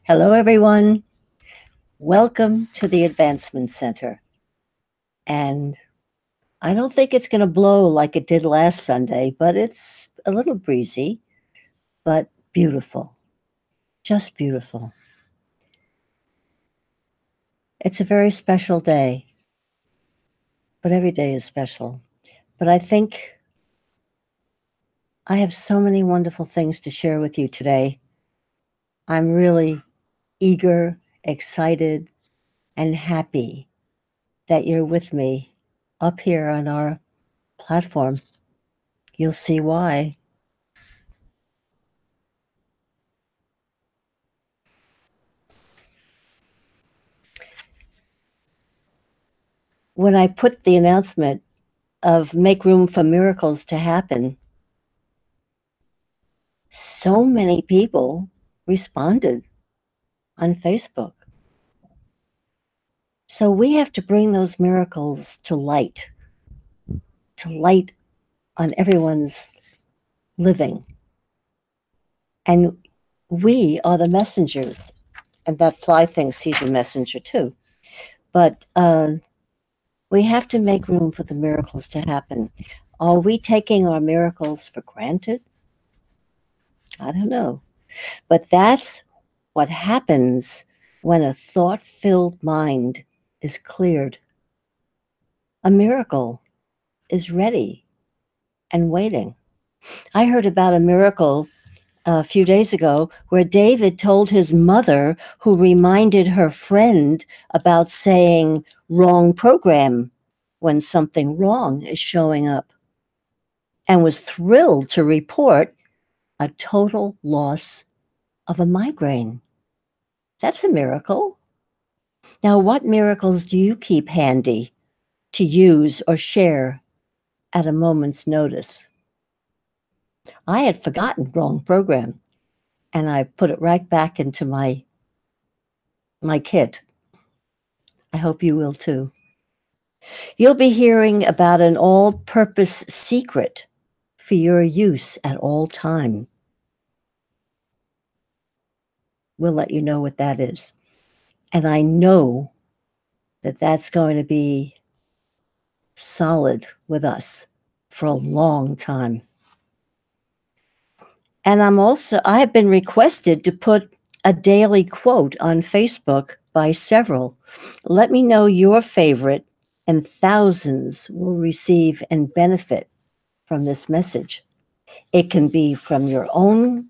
Hello, everyone. Welcome to the Advancement Center. And I don't think it's going to blow like it did last Sunday, but it's a little breezy, but beautiful. Just beautiful. It's a very special day, but every day is special. But I think I have so many wonderful things to share with you today. I'm really eager, excited, and happy that you're with me up here on our platform. You'll see why. When I put the announcement of Make Room for Miracles to happen, so many people responded on Facebook. So we have to bring those miracles to light on everyone's living. And we are the messengers. And that fly thinks he's a messenger too. But we have to make room for the miracles to happen. Are we taking our miracles for granted? I don't know. But that's what happens when a thought-filled mind is cleared. A miracle is ready and waiting. I heard about a miracle a few days ago where David told his mother, who reminded her friend about saying wrong program when something wrong is showing up, and was thrilled to report a total loss of a migraine. That's a miracle. Now, what miracles do you keep handy to use or share at a moment's notice? I had forgotten wrong program, and I put it right back into my kit. I hope you will too. You'll be hearing about an all-purpose secret for your use at all time. We'll let you know what that is. And I know that that's going to be solid with us for a long time. And I have been requested to put a daily quote on Facebook by several. Let me know your favorite, and thousands will receive and benefit from this message. It can be from your own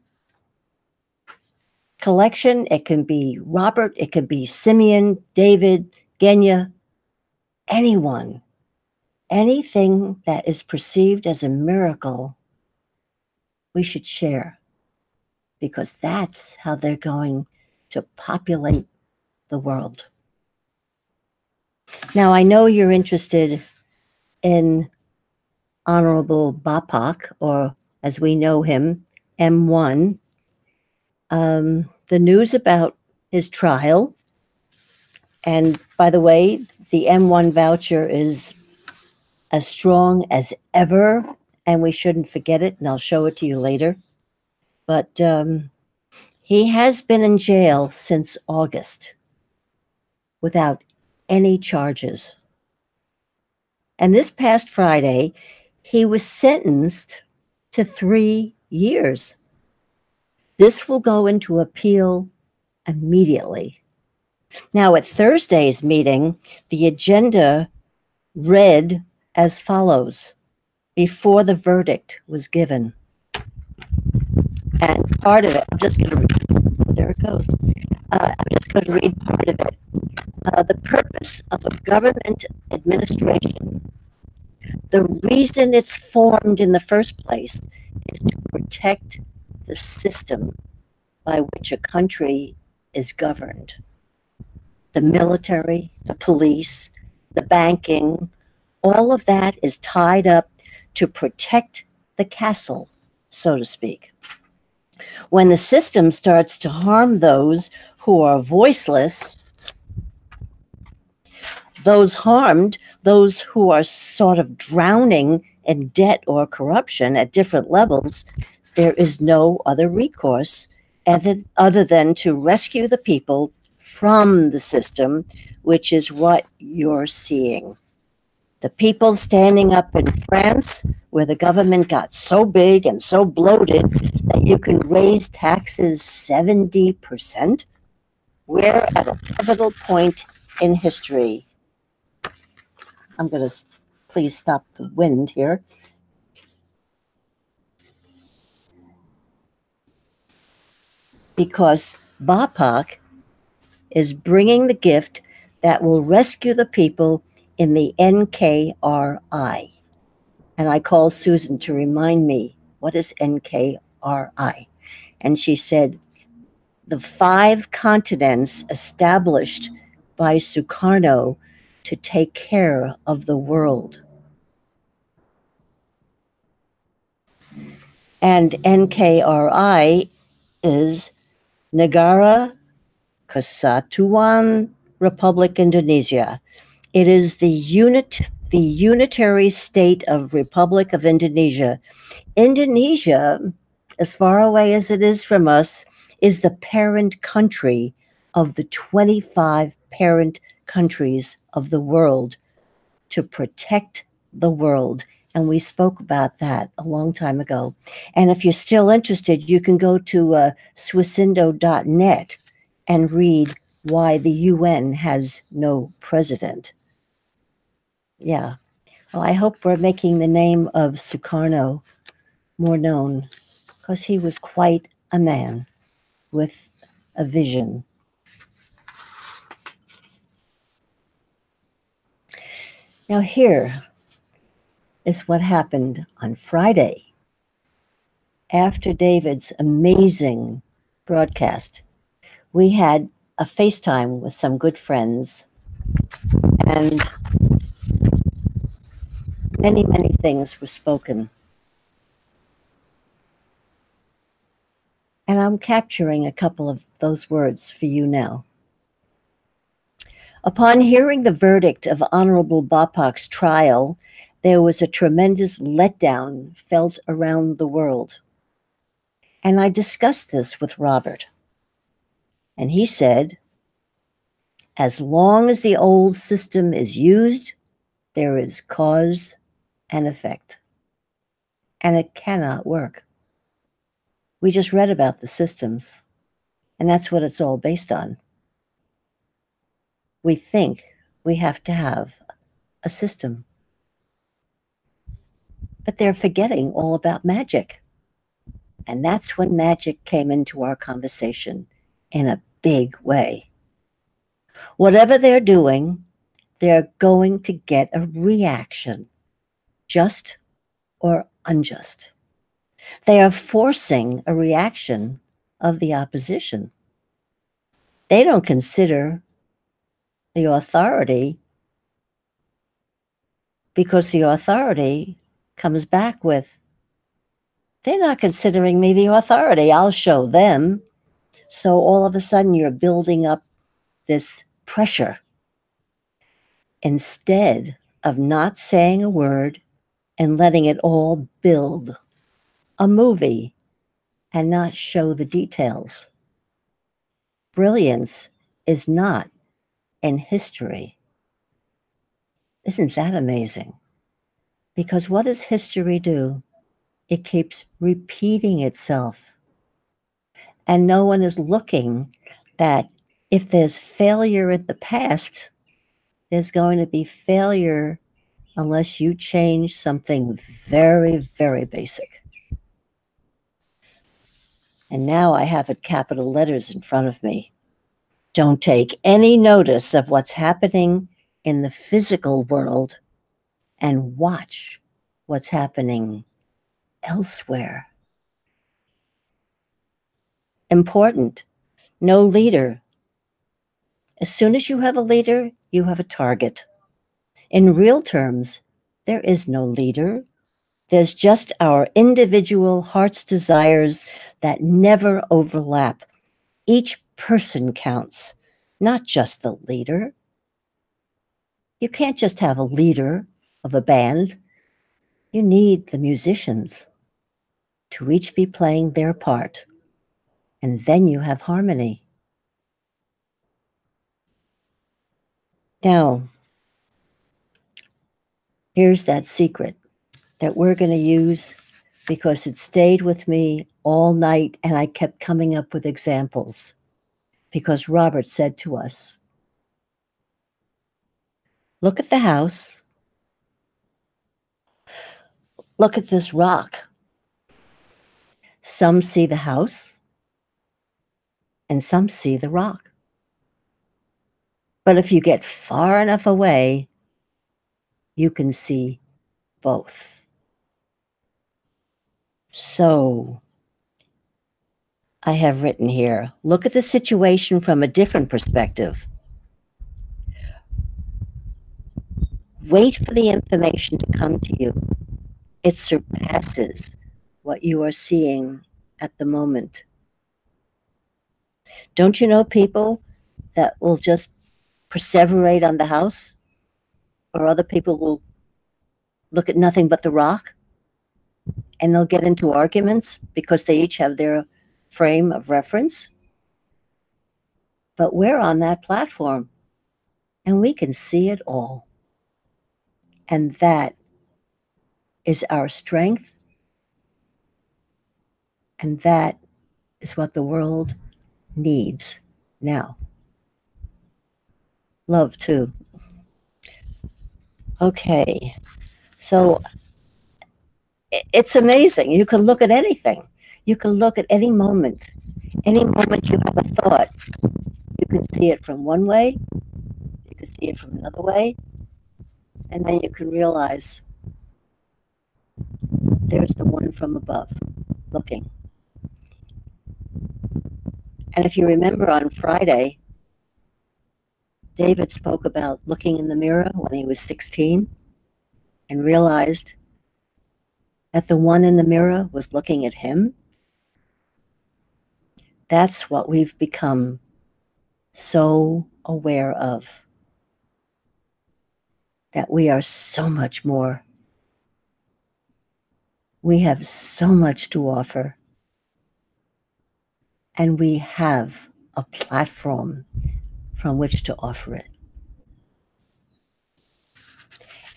collection. It can be Robert. It can be Simeon, David, Genya, anyone. Anything that is perceived as a miracle, we should share, because that's how they're going to populate the world. Now, I know you're interested in Honorable Bapak, or as we know him, M1. The news about his trial, and by the way, the M1 voucher is as strong as ever, and we shouldn't forget it, and I'll show it to you later. But he has been in jail since August without any charges. And this past Friday, he was sentenced to 3 years. This will go into appeal immediately. Now, at Thursday's meeting, the agenda read as follows before the verdict was given. And part of it, I'm just going to read, there it goes. I'm just going to read part of it. The purpose of a government administration, the reason it's formed in the first place, is to protect the system by which a country is governed. The military, the police, the banking, all of that is tied up to protect the castle, so to speak. When the system starts to harm those who are voiceless, those harmed, those who are sort of drowning in debt or corruption at different levels, there is no other recourse other than to rescue the people from the system, which is what you're seeing. The people standing up in France, where the government got so big and so bloated that you can raise taxes 70%. We're at a pivotal point in history. I'm going to please stop the wind here. Because BAPOC is bringing the gift that will rescue the people in the NKRI. And I called Susan to remind me, what is NKRI? And she said, the 5 continents established by Sukarno to take care of the world. And NKRI is Negara Kesatuan Republik Indonesia. It is the unitary state of Republic of Indonesia. Indonesia, as far away as it is from us, is the parent country of the 25 parent countries of the world to protect the world. And we spoke about that a long time ago. And if you're still interested, you can go to Swissindo.net and read why the UN has no president. Yeah. Well, I hope we're making the name of Sukarno more known, because he was quite a man with a vision. Now here is what happened on Friday after David's amazing broadcast. We had a FaceTime with some good friends, and many, many things were spoken. And I'm capturing a couple of those words for you now. Upon hearing the verdict of Honorable BAPOC's trial, there was a tremendous letdown felt around the world. And I discussed this with Robert. And he said, as long as the old system is used, there is cause and effect. And it cannot work. We just read about the systems, and that's what it's all based on. We think we have to have a system. But they're forgetting all about magic. And that's when magic came into our conversation in a big way. Whatever they're doing, they're going to get a reaction, just or unjust. They are forcing a reaction of the opposition. They don't consider the authority, because the authority comes back with, they're not considering me the authority, I'll show them. So all of a sudden you're building up this pressure instead of not saying a word and letting it all build a movie and not show the details. Brilliance is not in history. Isn't that amazing? Because what does history do? It keeps repeating itself. And no one is looking that if there's failure in the past, there's going to be failure unless you change something very, very basic. And now I have it capital letters in front of me. Don't take any notice of what's happening in the physical world and watch what's happening elsewhere. Important. No leader. As soon as you have a leader, you have a target. In real terms, there is no leader. There's just our individual heart's desires that never overlap. Each person counts, not just the leader. You can't just have a leader of a band. You need the musicians to each be playing their part. And then you have harmony. Now, here's that secret that we're going to use because it stayed with me all night and I kept coming up with examples because Robert said to us, look at the house, look at this rock. Some see the house and some see the rock. But if you get far enough away, you can see both. So I have written here, look at the situation from a different perspective. Wait for the information to come to you. It surpasses what you are seeing at the moment. Don't you know people that will just perseverate on the house, or other people will look at nothing but the rock, and they'll get into arguments because they each have their frame of reference? But we're on that platform and we can see it all. And that is our strength. And that is what the world needs now. Love, too. Okay. So it's amazing. You can look at anything. You can look at any moment. Any moment you have a thought, you can see it from one way, you can see it from another way, and then you can realize there's the one from above looking. And if you remember on Friday, David spoke about looking in the mirror when he was 16 and realized that the one in the mirror was looking at him. That's what we've become so aware of, that we are so much more. We have so much to offer, and we have a platform from which to offer it.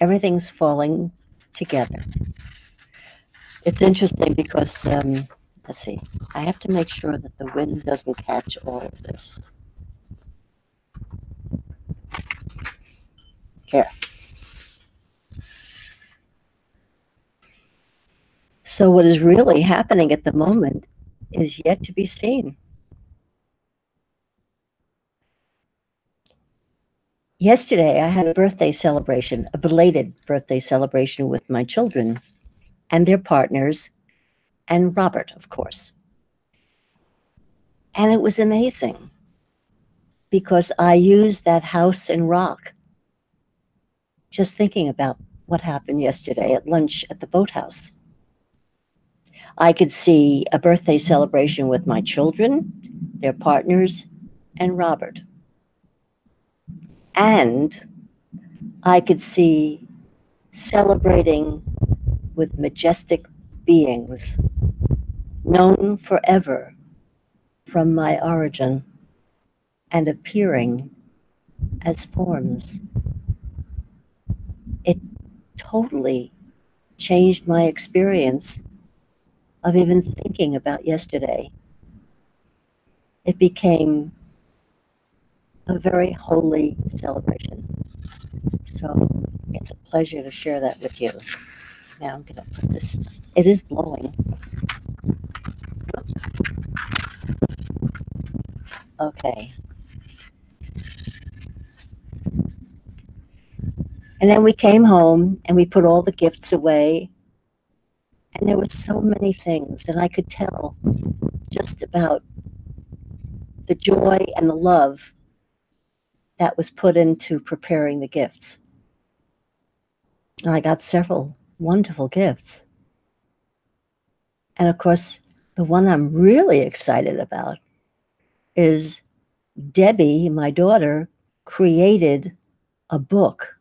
Everything's falling together. It's interesting because, let's see, I have to make sure that the wind doesn't catch all of this. Here. So what is really happening at the moment is yet to be seen. Yesterday, I had a birthday celebration, a belated birthday celebration with my children and their partners, and Robert, of course. And it was amazing because I used that house and rock, just thinking about what happened yesterday at lunch at the boathouse. I could see a birthday celebration with my children, their partners, and Robert. And I could see celebrating with majestic beings known forever from my origin and appearing as forms. It totally changed my experience of even thinking about yesterday. It became a very holy celebration. So it's a pleasure to share that with you. Now I'm going to put this, it is blowing. Oops. Okay. And then we came home and we put all the gifts away. And there were so many things, and I could tell just about the joy and the love that was put into preparing the gifts. And I got several wonderful gifts. And of course, the one I'm really excited about is Debbie, my daughter, created a book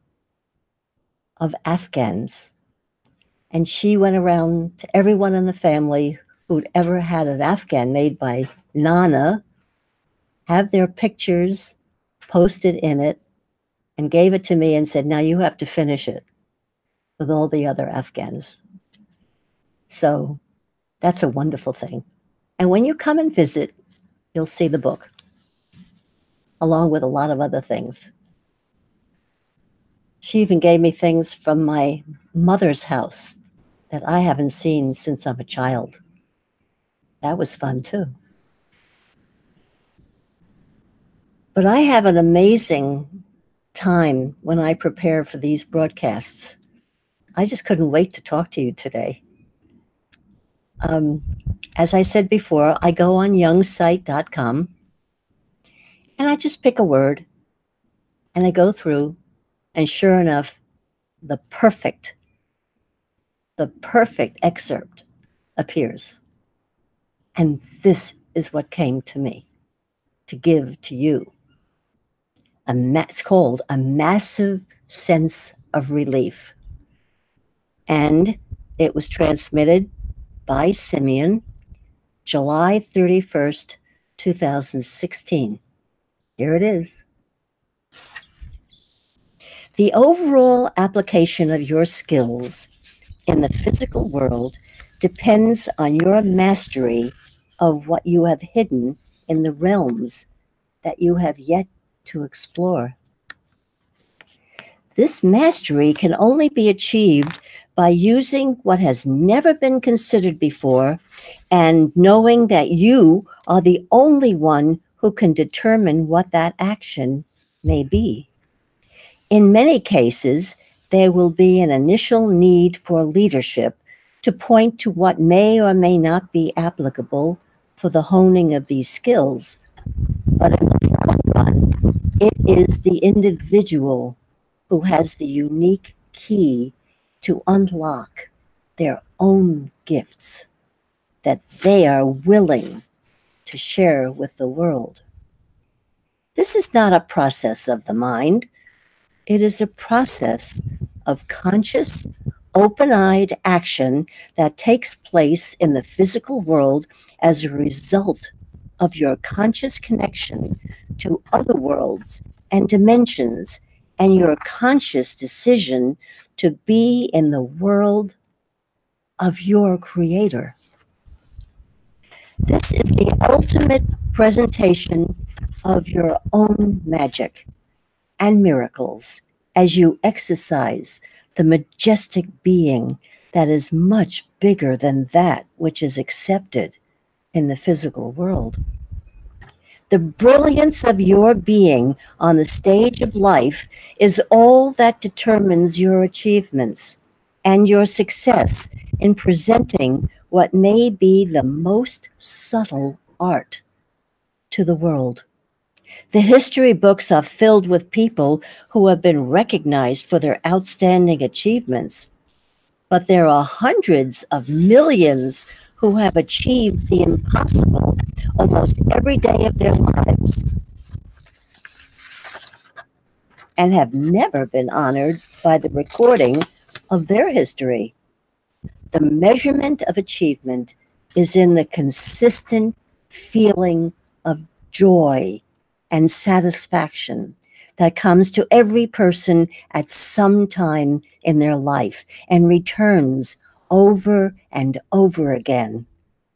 of Afghans. And she went around to everyone in the family who'd ever had an Afghan made by Nana have their pictures posted in it and gave it to me and said, now you have to finish it with all the other Afghans. So that's a wonderful thing. And when you come and visit, you'll see the book, along with a lot of other things. She even gave me things from my mother's house that I haven't seen since I'm a child. That was fun too. But I have an amazing time when I prepare for these broadcasts. I just couldn't wait to talk to you today. As I said before, I go on youngsight.com and I just pick a word and I go through, and sure enough, the perfect excerpt appears. And this is what came to me to give to you. It's called A Massive Sense of Relief. And it was transmitted by Simeon, July 31st, 2016. Here it is. The overall application of your skills in the physical world depends on your mastery of what you have hidden in the realms that you have yet to explore. This mastery can only be achieved by using what has never been considered before and knowing that you are the only one who can determine what that action may be. In many cases, there will be an initial need for leadership to point to what may or may not be applicable for the honing of these skills. But in the long run, it is the individual who has the unique key to unlock their own gifts that they are willing to share with the world. This is not a process of the mind. It is a process of conscious, open-eyed action that takes place in the physical world as a result of your conscious connection to other worlds and dimensions and your conscious decision to be in the world of your creator. This is the ultimate presentation of your own magic and miracles as you exercise the majestic being that is much bigger than that which is accepted in the physical world. The brilliance of your being on the stage of life is all that determines your achievements and your success in presenting what may be the most subtle art to the world. The history books are filled with people who have been recognized for their outstanding achievements, but there are hundreds of millions who have achieved the impossible almost every day of their lives and have never been honored by the recording of their history. The measurement of achievement is in the consistent feeling of joy and satisfaction that comes to every person at some time in their life and returns over and over again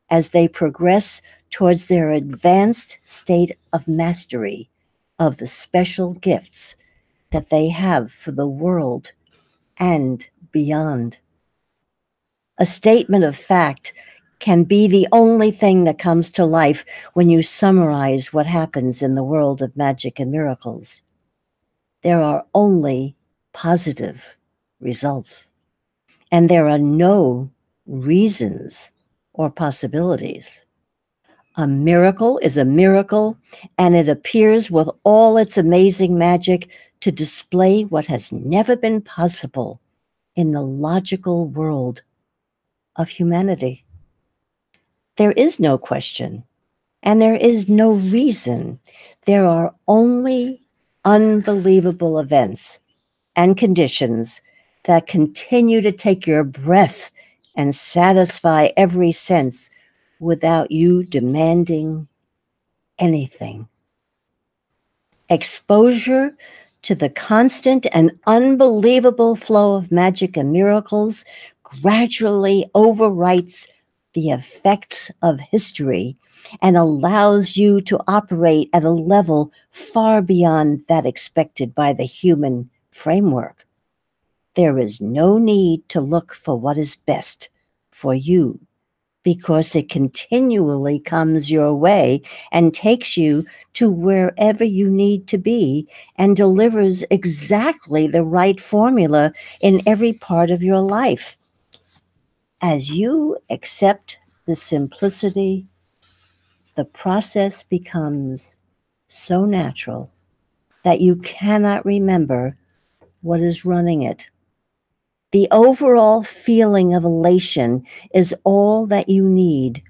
as they progress towards their advanced state of mastery of the special gifts that they have for the world and beyond. A statement of fact can be the only thing that comes to life when you summarize what happens in the world of magic and miracles. There are only positive results, and there are no reasons or possibilities. A miracle is a miracle, and it appears with all its amazing magic to display what has never been possible in the logical world of humanity. There is no question, and there is no reason. There are only unbelievable events and conditions that continue to take your breath and satisfy every sense without you demanding anything. Exposure to the constant and unbelievable flow of magic and miracles gradually overwrites the effects of history and allows you to operate at a level far beyond that expected by the human framework. There is no need to look for what is best for you, because it continually comes your way and takes you to wherever you need to be and delivers exactly the right formula in every part of your life. As you accept the simplicity, the process becomes so natural that you cannot remember what is running it. The overall feeling of elation is all that you need,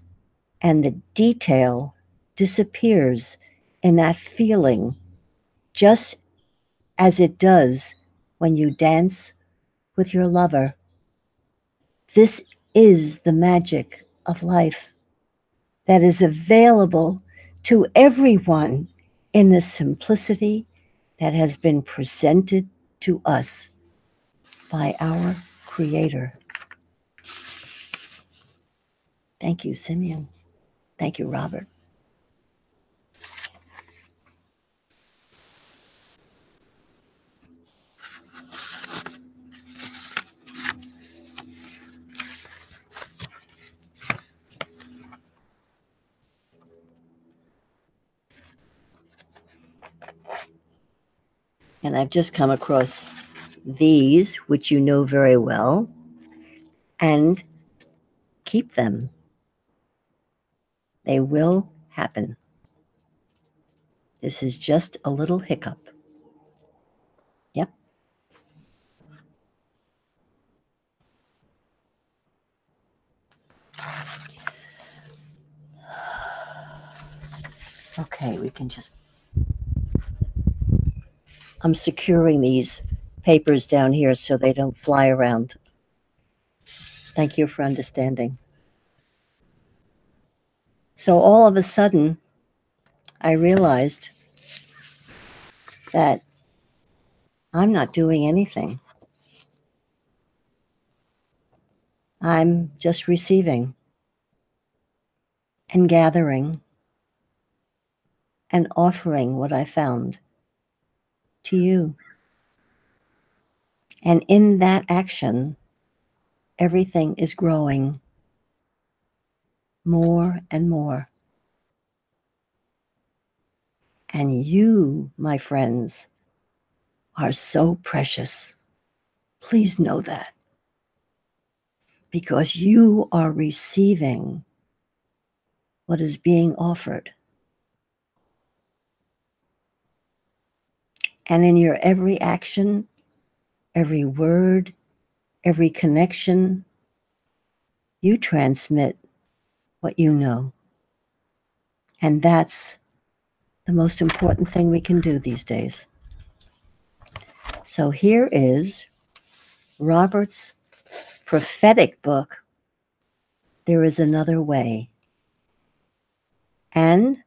and the detail disappears in that feeling, just as it does when you dance with your lover. This is the magic of life that is available to everyone in the simplicity that has been presented to us by our Creator. Thank you, Simeon. Thank you, Robert. And I've just come across these, which you know very well, and keep them. They will happen. This is just a little hiccup. Yep. Okay, we can just... I'm securing these papers down here so they don't fly around. Thank you for understanding. So all of a sudden, I realized that I'm not doing anything. I'm just receiving and gathering and offering what I found to you. And in that action, everything is growing more and more. And you, my friends, are so precious. Please know that. Because you are receiving what is being offered. And in your every action, every word, every connection, you transmit what you know. And that's the most important thing we can do these days. So here is Robert's prophetic book, There is Another Way. And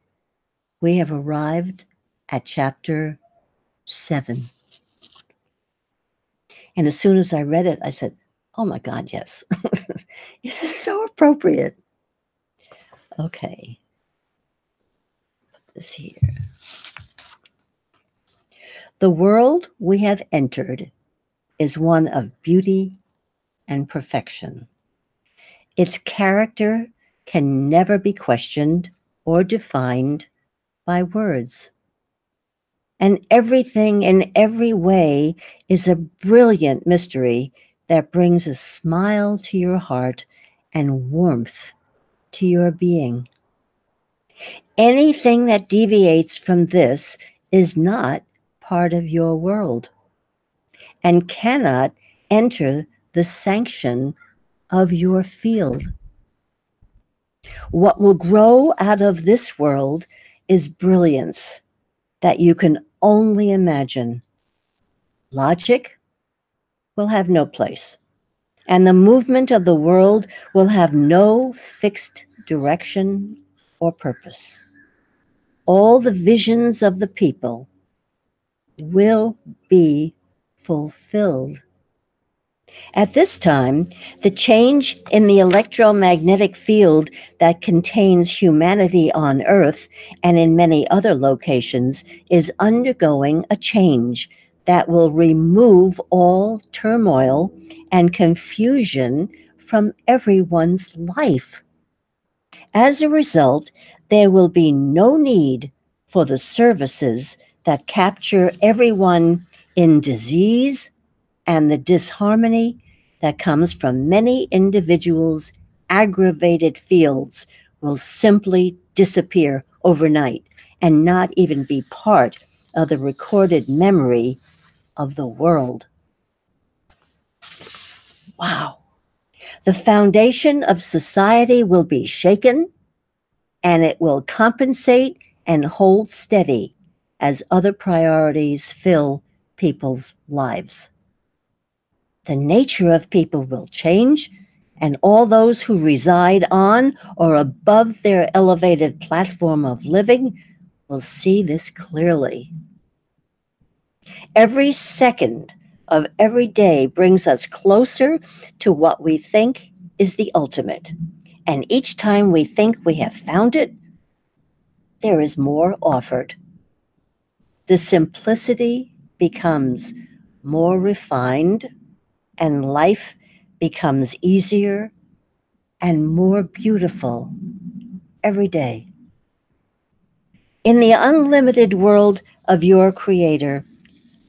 we have arrived at chapter 7. And as soon as I read it, I said, oh my God, yes. This is so appropriate. Okay. Put this here. The world we have entered is one of beauty and perfection. Its character can never be questioned or defined by words. And everything in every way is a brilliant mystery that brings a smile to your heart and warmth to your being. Anything that deviates from this is not part of your world and cannot enter the sanction of your field. What will grow out of this world is brilliance that you can only imagine. Logic will have no place, and the movement of the world will have no fixed direction or purpose. all the visions of the people will be fulfilled. At this time, the change in the electromagnetic field that contains humanity on Earth and in many other locations is undergoing a change that will remove all turmoil and confusion from everyone's life. As a result, there will be no need for the services that capture everyone in disease and the disharmony that comes from many individuals' aggravated fields will simply disappear overnight and not even be part of the recorded memory of the world. Wow. The foundation of society will be shaken, and it will compensate and hold steady as other priorities fill people's lives. The nature of people will change, and all those who reside on or above their elevated platform of living will see this clearly. Every second of every day brings us closer to what we think is the ultimate. And each time we think we have found it, there is more offered. The simplicity becomes more refined, and life becomes easier and more beautiful every day. In the unlimited world of your Creator,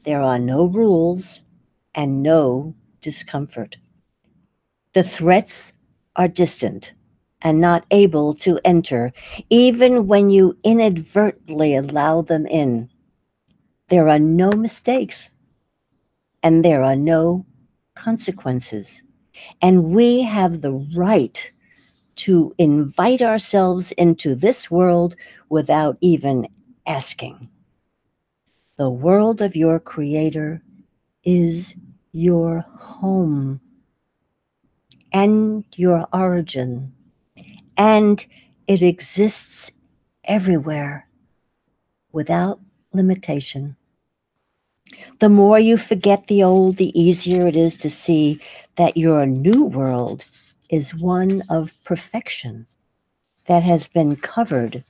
there are no rules and no discomfort. The threats are distant and not able to enter, even when you inadvertently allow them in. There are no mistakes, and there are no consequences. And we have the right to invite ourselves into this world without even asking. The world of your Creator is your home and your origin, and it exists everywhere without limitation. The more you forget the old, the easier it is to see that your new world is one of perfection that has been covered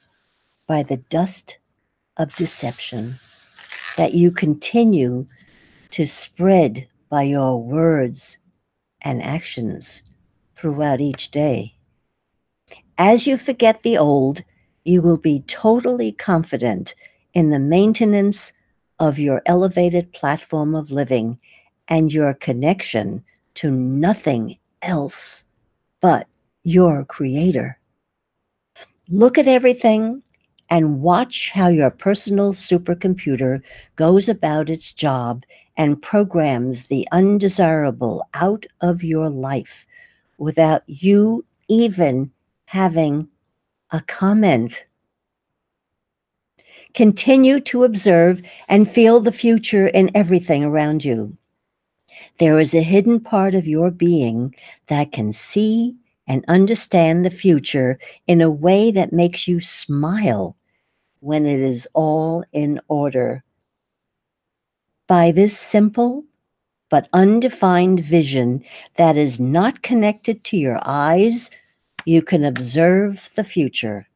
by the dust of deception that you continue to spread by your words and actions throughout each day. As you forget the old, you will be totally confident in the maintenance of your elevated platform of living and your connection to nothing else but your Creator. Look at everything and watch how your personal supercomputer goes about its job and programs the undesirable out of your life without you even having a comment. Continue to observe and feel the future in everything around you. There is a hidden part of your being that can see and understand the future in a way that makes you smile when it is all in order. By this simple but undefined vision that is not connected to your eyes, you can observe the future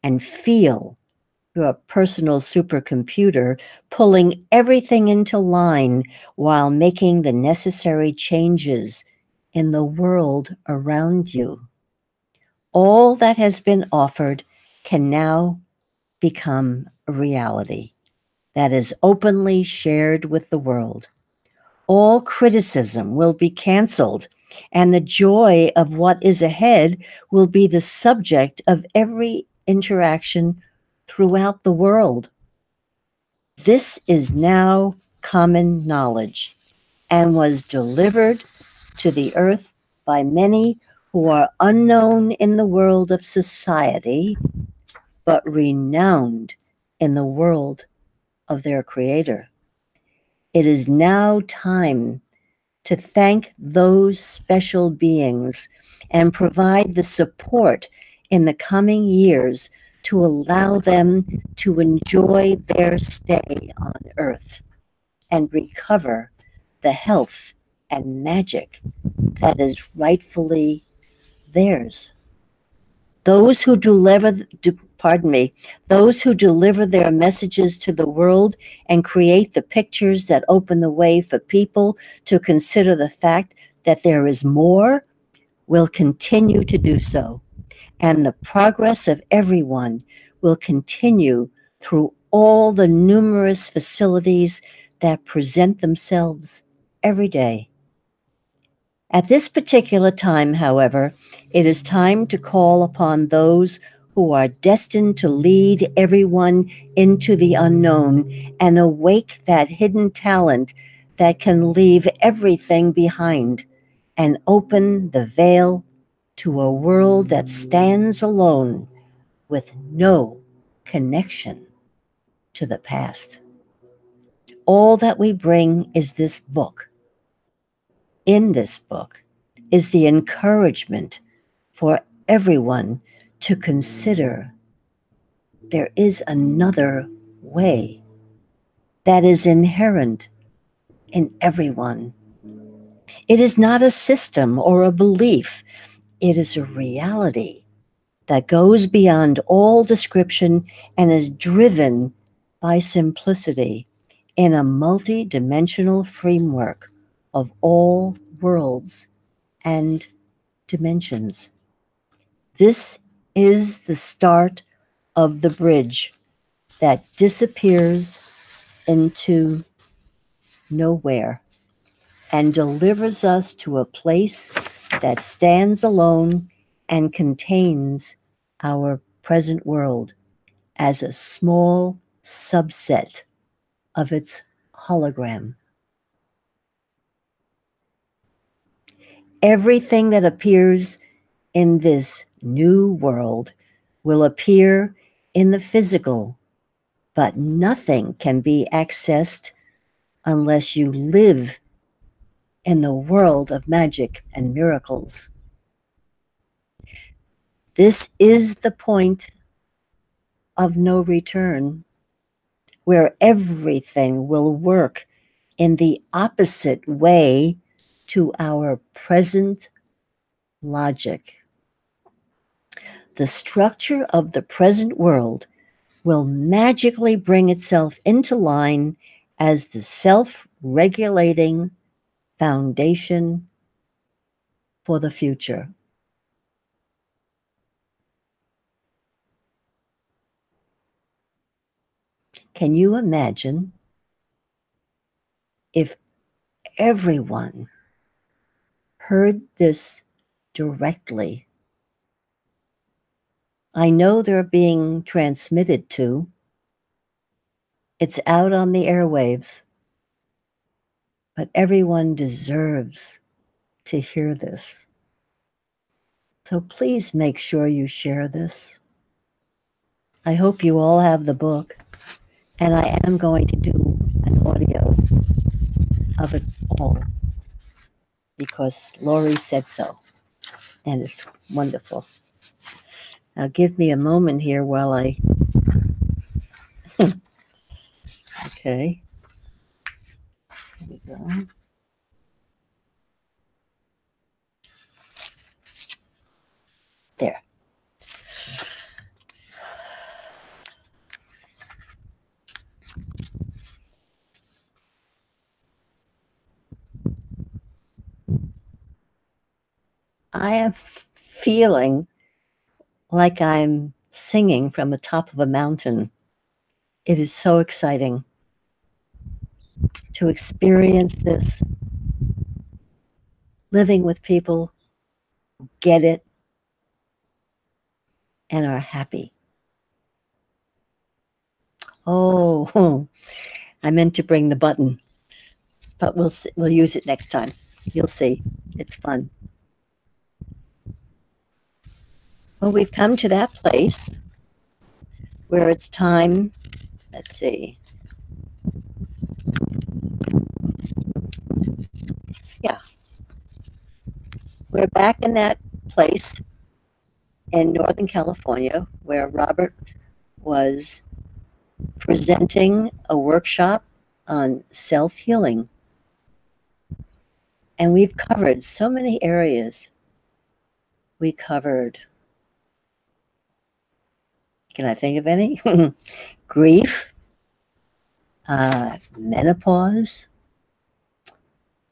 and feel your personal supercomputer pulling everything into line while making the necessary changes in the world around you. All that has been offered can now become a reality that is openly shared with the world. All criticism will be canceled, and the joy of what is ahead will be the subject of every interaction throughout the world. This is now common knowledge and was delivered to the earth by many who are unknown in the world of society, but renowned in the world of their Creator. It is now time to thank those special beings and provide the support in the coming years to allow them to enjoy their stay on Earth and recover the health and magic that is rightfully theirs. Those who those who deliver their messages to the world and create the pictures that open the way for people to consider the fact that there is more will continue to do so. And the progress of everyone will continue through all the numerous facilities that present themselves every day. At this particular time, however, it is time to call upon those who are destined to lead everyone into the unknown and awake that hidden talent that can leave everything behind and open the veil to a world that stands alone with no connection to the past. All that we bring is this book. In this book is the encouragement for everyone to consider there is another way that is inherent in everyone. It is not a system or a belief, it is a reality that goes beyond all description and is driven by simplicity in a multi-dimensional framework of all worlds and dimensions. This is the start of the bridge that disappears into nowhere and delivers us to a place that stands alone and contains our present world as a small subset of its hologram. Everything that appears in this new world will appear in the physical, but nothing can be accessed unless you live in the world of magic and miracles. This is the point of no return, where everything will work in the opposite way to our present logic. The structure of the present world will magically bring itself into line as the self-regulating foundation for the future. Can you imagine if everyone heard this directly? I know they're being transmitted to. It's out on the airwaves. But everyone deserves to hear this. So please make sure you share this. I hope you all have the book, and I am going to do an audio of it all because Lori said so, and it's wonderful. Now give me a moment here while I, okay, here we go. There. I am feeling like I'm singing from the top of a mountain. It is so exciting to experience this, living with people who get it and are happy. Oh, I meant to bring the button, but we'll use it next time. You'll see. It's fun. Well, we've come to that place where it's time, let's see. Yeah. We're back in that place in Northern California where Robert was presenting a workshop on self-healing. And we've covered so many areas. We covered, can I think of any? Grief, menopause,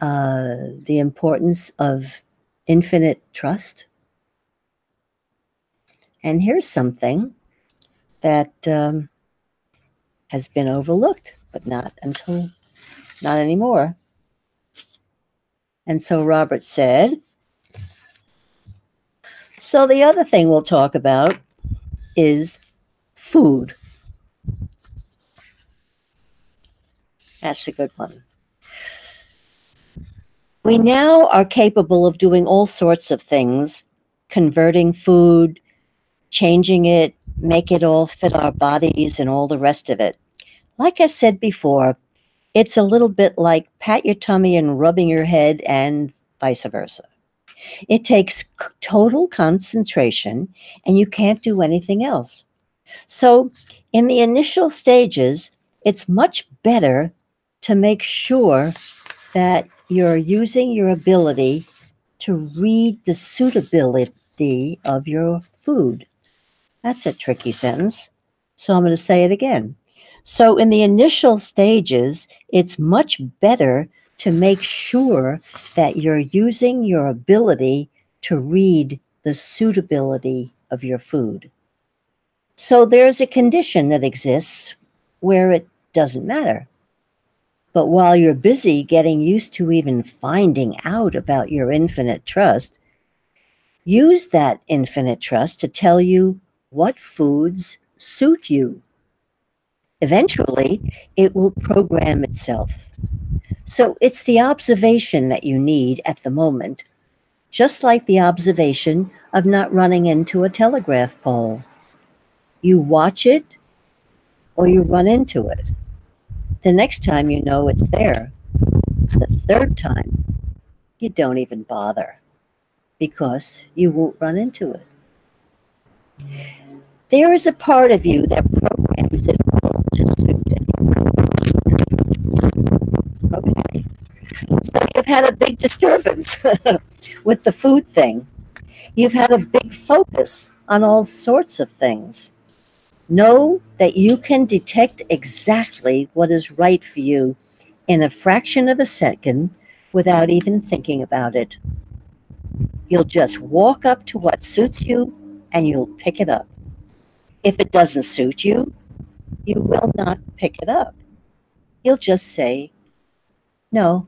the importance of infinite trust. And here's something that has been overlooked, but not anymore. And so Robert said, so the other thing we'll talk about is food. That's a good one. We now are capable of doing all sorts of things, converting food, changing it, make it all fit our bodies and all the rest of it. Like I said before, it's a little bit like pat your tummy and rubbing your head and vice versa. It takes total concentration and you can't do anything else. So in the initial stages, it's much better to make sure that you're using your ability to read the suitability of your food. That's a tricky sentence, so I'm going to say it again. So in the initial stages, it's much better to make sure that you're using your ability to read the suitability of your food. So there's a condition that exists where it doesn't matter. But while you're busy getting used to even finding out about your infinite trust, use that infinite trust to tell you what foods suit you. Eventually, it will program itself. So it's the observation that you need at the moment, just like the observation of not running into a telegraph pole. You watch it or you run into it. The next time you know it's there. The third time, you don't even bother because you won't run into it. There is a part of you that programs it all to suit it. Okay. So you've had a big disturbance with the food thing. You've had a big focus on all sorts of things. Know that you can detect exactly what is right for you in a fraction of a second without even thinking about it. You'll just walk up to what suits you and you'll pick it up. If it doesn't suit you, you will not pick it up. You'll just say, no.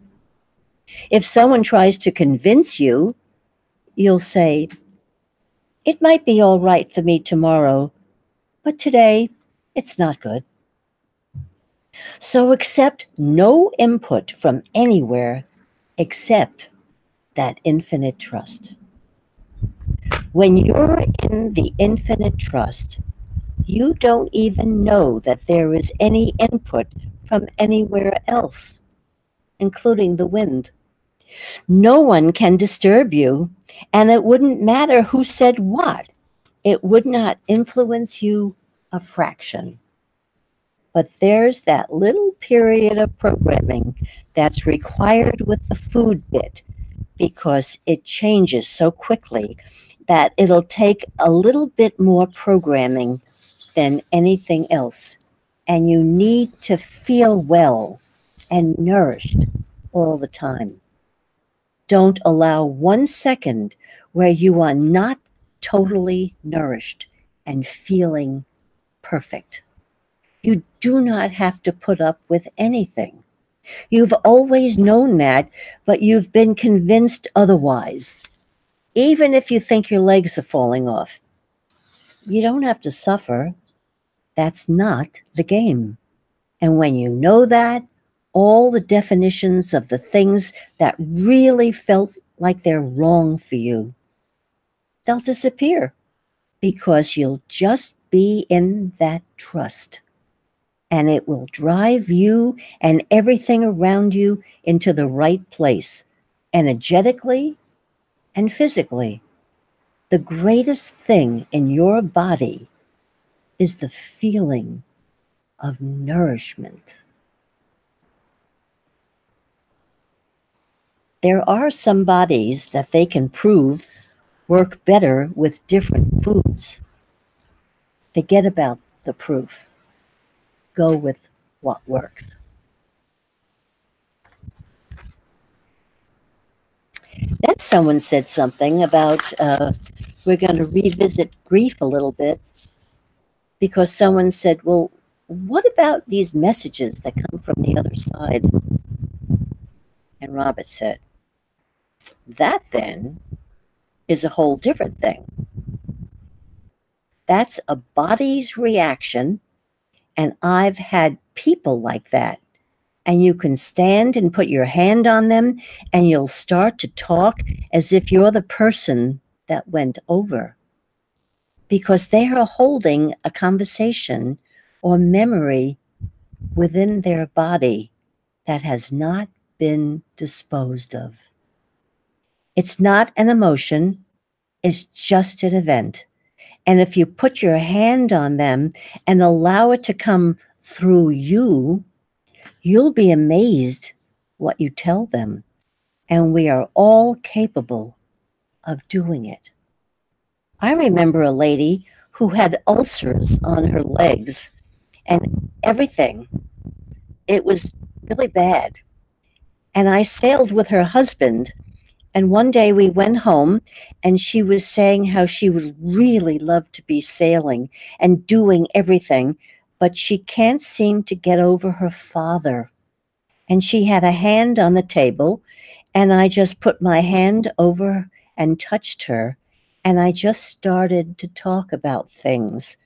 If someone tries to convince you, you'll say, it might be all right for me tomorrow, but today it's not good. So accept no input from anywhere except that infinite trust. When you're in the infinite trust, you don't even know that there is any input from anywhere else, including the wind. No one can disturb you, and it wouldn't matter who said what. It would not influence you a fraction. But there's that little period of programming that's required with the food bit because it changes so quickly that it'll take a little bit more programming than anything else. And you need to feel well and nourished all the time. Don't allow 1 second where you are not totally nourished and feeling perfect. You do not have to put up with anything. You've always known that, but you've been convinced otherwise. Even if you think your legs are falling off, you don't have to suffer. That's not the game. And when you know that, all the definitions of the things that really felt like they're wrong for you, they'll disappear because you'll just be in that trust. And it will drive you and everything around you into the right place, energetically and physically. The greatest thing in your body is the feeling of nourishment. There are some bodies that they can prove work better with different foods. Forget about the proof. Go with what works. Then someone said something about we're going to revisit grief a little bit, because someone said, well, what about these messages that come from the other side? And Robert said, that then is a whole different thing. That's a body's reaction, and I've had people like that. And you can stand and put your hand on them, and you'll start to talk as if you're the person that went over, because they are holding a conversation or memory within their body that has not been disposed of. It's not an emotion, it's just an event. And if you put your hand on them and allow it to come through you, you'll be amazed what you tell them. And we are all capable of doing it. I remember a lady who had ulcers on her legs and everything. It was really bad. And I sailed with her husband. And one day we went home, and she was saying how she would really love to be sailing and doing everything, but she can't seem to get over her father. And she had a hand on the table, and I just put my hand over and touched her, and I just started to talk about things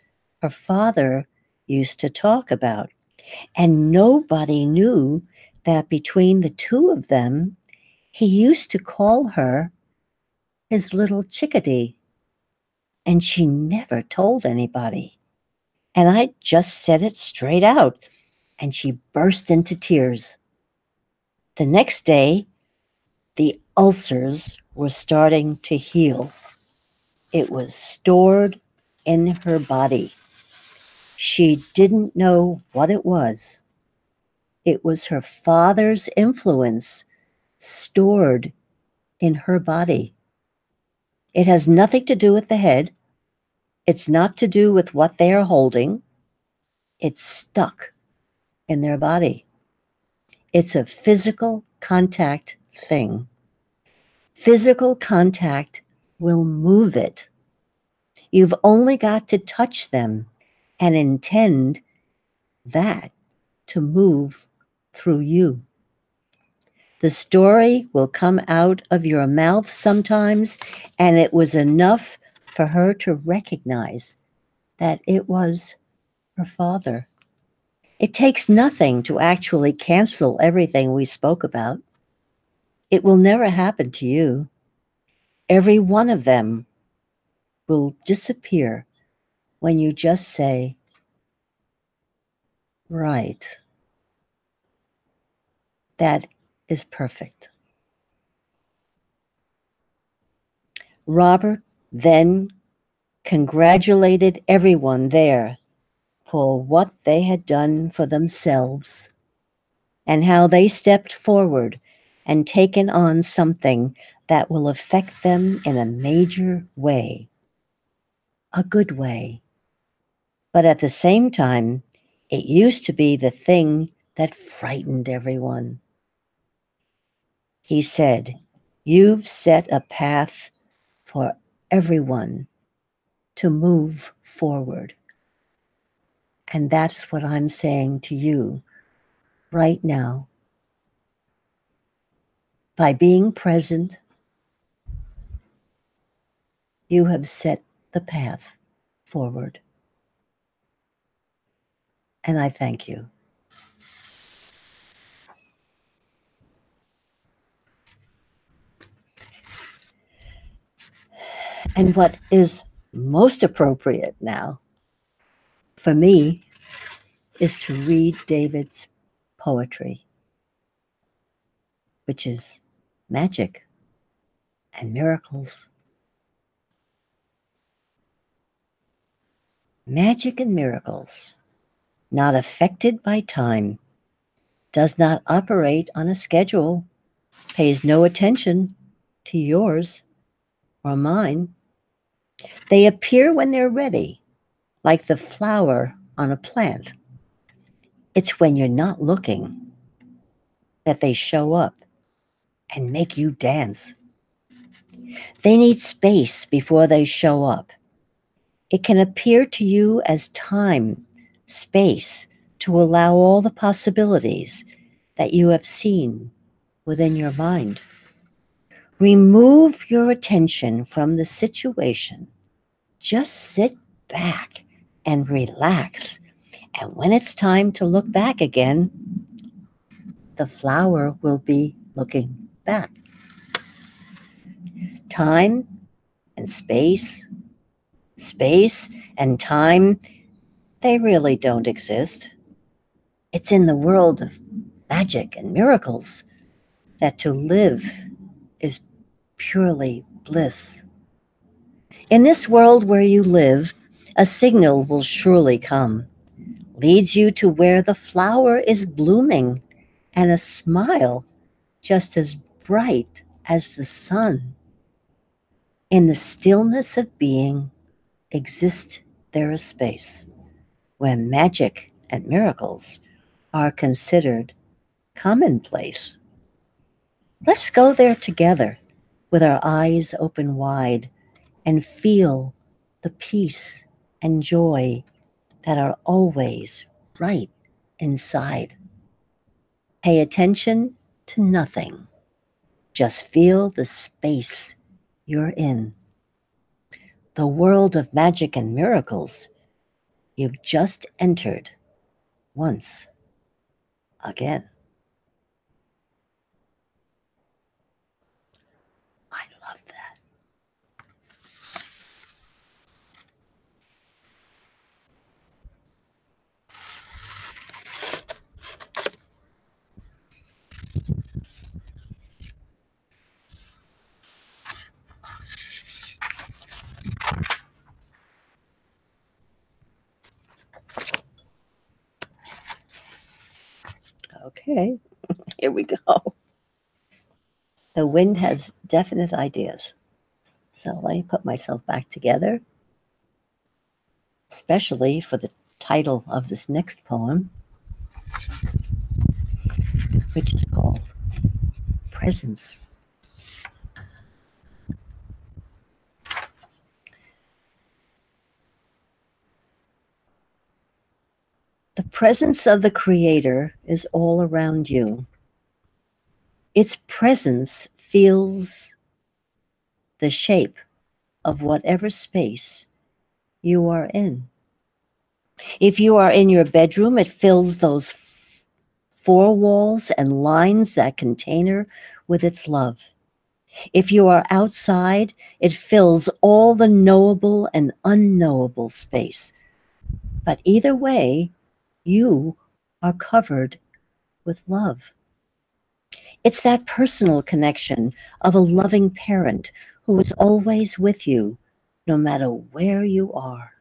her father used to talk about. And nobody knew that between the two of them, he used to call her his little chickadee, and she never told anybody. And I just said it straight out, and she burst into tears. The next day, the ulcers were starting to heal. It was stored in her body. She didn't know what it was. It was her father's influence stored in her body. It has nothing to do with the head. It's not to do with what they are holding. It's stuck in their body. It's a physical contact thing. Physical contact will move it. You've only got to touch them and intend that to move through you. The story will come out of your mouth sometimes, and it was enough for her to recognize that it was her father. It takes nothing to actually cancel everything we spoke about. It will never happen to you. Every one of them will disappear when you just say, right, that is perfect. Robert then congratulated everyone there for what they had done for themselves and how they stepped forward and taken on something that will affect them in a major way, a good way. But at the same time, it used to be the thing that frightened everyone. He said, you've set a path for everyone to move forward. And that's what I'm saying to you right now. By being present, you have set the path forward. And I thank you. And what is most appropriate now for me is to read David's poetry, which is magic and miracles. Magic and miracles, not affected by time, does not operate on a schedule, pays no attention to yours or mine. They appear when they're ready, like the flower on a plant. It's when you're not looking that they show up and make you dance. They need space before they show up. It can appear to you as time, space, to allow all the possibilities that you have seen within your mind. Remove your attention from the situation. Just sit back and relax. And when it's time to look back again, the flower will be looking back. Time and space, space and time, they really don't exist. It's in the world of magic and miracles that to live is purely bliss. In this world where you live, a signal will surely come, leads you to where the flower is blooming and a smile just as bright as the sun. In the stillness of being exists there a space where magic and miracles are considered commonplace. Let's go there together with our eyes open wide and feel the peace and joy that are always right inside. Pay attention to nothing. Just feel the space you're in. The world of magic and miracles you've just entered once again. I love that. Okay, here we go. The wind has definite ideas. So let me put myself back together, especially for the title of this next poem, which is called Presence. The presence of the Creator is all around you. Its presence feels the shape of whatever space you are in. If you are in your bedroom, it fills those four walls and lines that container with its love. If you are outside, it fills all the knowable and unknowable space. But either way, you are covered with love. It's that personal connection of a loving parent who is always with you, no matter where you are,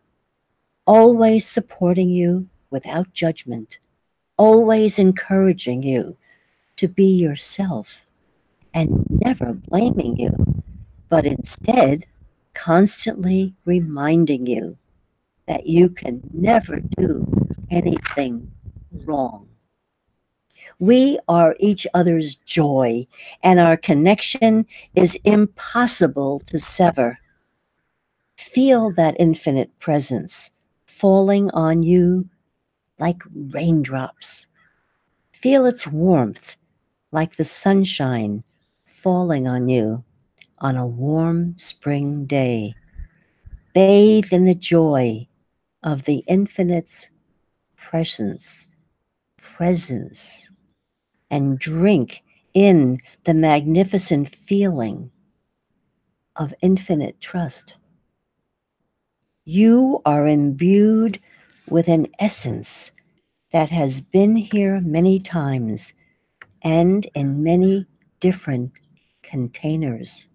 always supporting you without judgment, always encouraging you to be yourself and never blaming you, but instead constantly reminding you that you can never do anything wrong. We are each other's joy, and our connection is impossible to sever. Feel that infinite presence falling on you like raindrops. Feel its warmth like the sunshine falling on you on a warm spring day. Bathe in the joy of the infinite's presence, and drink in the magnificent feeling of infinite trust. You are imbued with an essence that has been here many times and in many different containers.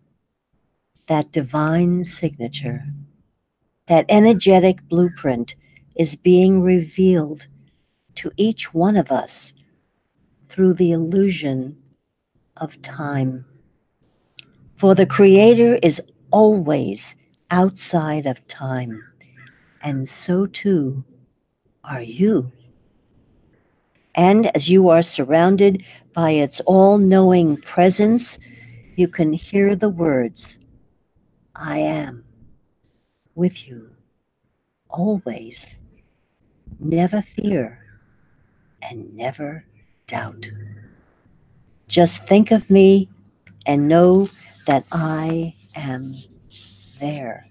That divine signature, that energetic blueprint is being revealed to each one of us through the illusion of time. For the Creator is always outside of time, and so too are you. And as you are surrounded by its all-knowing presence, you can hear the words, I am with you always. Never fear and never doubt. Just think of me and know that I am there.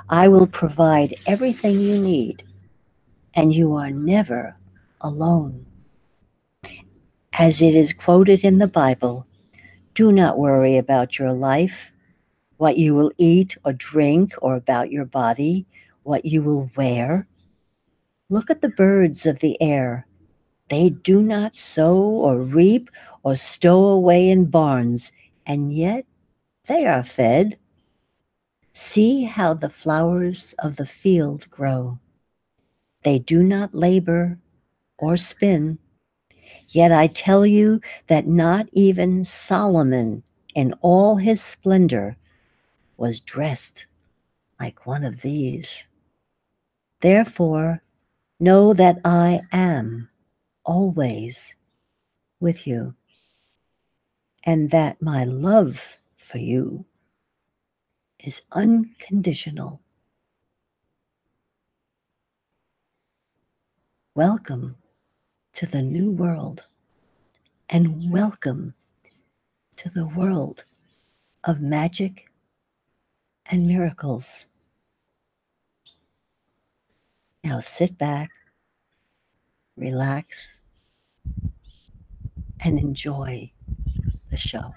I will provide everything you need, and you are never alone. As it is quoted in the Bible, do not worry about your life, what you will eat or drink, or about your body, what you will wear. Look at the birds of the air. They do not sow or reap or stow away in barns, and yet they are fed. See how the flowers of the field grow. They do not labor or spin. Yet I tell you that not even Solomon in all his splendor was dressed like one of these. Therefore, know that I am always with you, and that my love for you is unconditional. Welcome to the new world, and welcome to the world of magic and miracles. Now sit back, relax, and enjoy the show.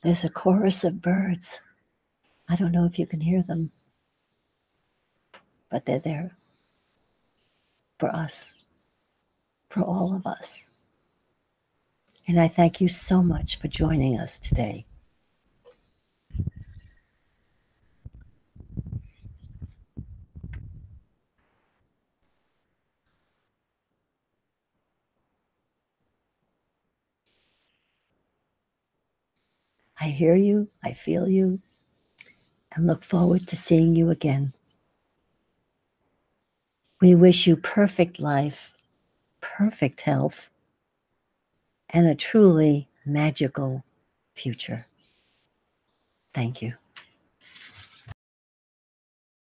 There's a chorus of birds. I don't know if you can hear them, but they're there for us, for all of us. And I thank you so much for joining us today. I hear you, I feel you, and look forward to seeing you again. We wish you perfect life, perfect health, and a truly magical future. Thank you.